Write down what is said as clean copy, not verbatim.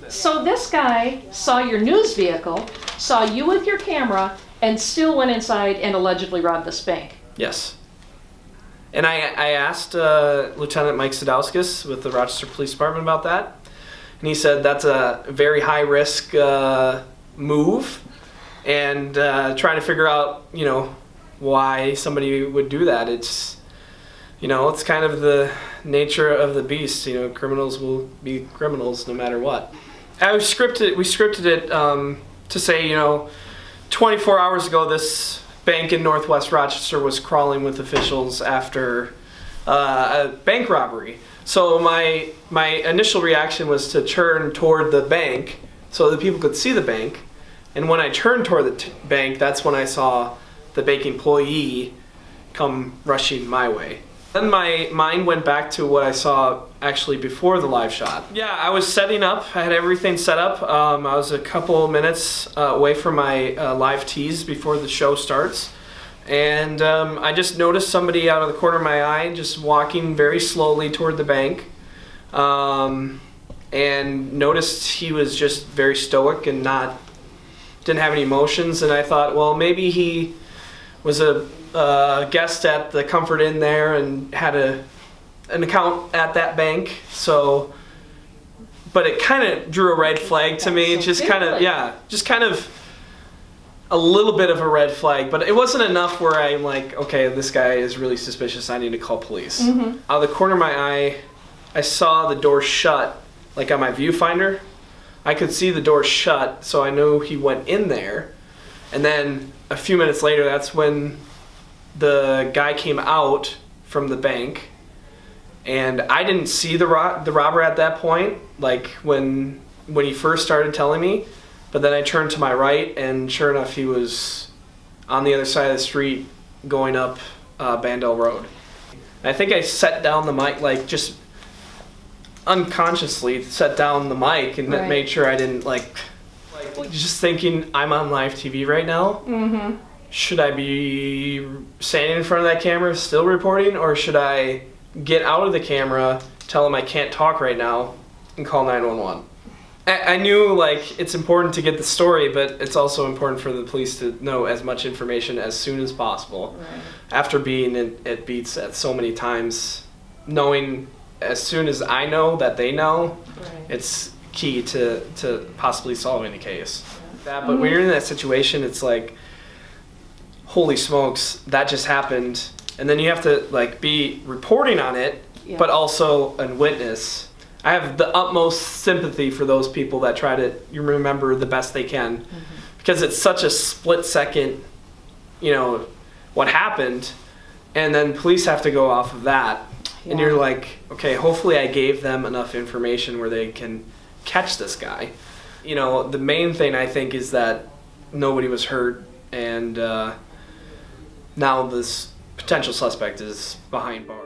So this guy saw your news vehicle, saw you with your camera, and still went inside and allegedly robbed this bank. Yes. And I asked Lieutenant Mike Sadowskis with the Rochester Police Department about that, and he said that's a very high-risk move, and trying to figure out, you know, why somebody would do that. It's, you know, it's kind of the nature of the beast. You know, criminals will be criminals no matter what. We scripted it to say, you know, 24 hours ago this bank in Northwest Rochester was crawling with officials after a bank robbery. So my initial reaction was to turn toward the bank so that people could see the bank. And when I turned toward the bank, that's when I saw the bank employee come rushing my way. Then my mind went back to what I saw actually before the live shot. Yeah, I was setting up. I had everything set up. I was a couple minutes away from my live tease before the show starts. And I just noticed somebody out of the corner of my eye just walking very slowly toward the bank. And noticed he was just very stoic and didn't have any emotions. And I thought, well, maybe he was a guest at the Comfort Inn there and had an account at that bank. So, but it kind of drew a red flag to me. Just kind of a little bit of a red flag, but it wasn't enough where I'm like, okay, this guy is really suspicious. I need to call police. Mm-hmm. Out of the corner of my eye, I saw the door shut, like on my viewfinder. I could see the door shut, so I knew he went in there. And then a few minutes later, that's when the guy came out from the bank, and I didn't see the robber at that point, like when he first started telling me. But then I turned to my right, and sure enough, he was on the other side of the street going up Bandel Road. I think I set down the mic, like just unconsciously set down the mic and made sure I didn't like just thinking, I'm on live TV right now. Mm-hmm. Should I be standing in front of that camera still reporting, or should I get out of the camera, tell him I can't talk right now, and call 911? I knew, like, it's important to get the story, but it's also important for the police to know as much information as soon as possible. Right. After being at beats at so many times, knowing as soon as I know that they know, it's key to possibly solving the case. But when you're in that situation, it's like, holy smokes, that just happened. And then you have to like be reporting on it, but also a witness. I have the utmost sympathy for those people that try to remember the best they can, because it's such a split second, you know, what happened, and then police have to go off of that. And you're like, okay, hopefully I gave them enough information where they can catch this guy. You know, the main thing I think is that nobody was hurt, and now this potential suspect is behind bars.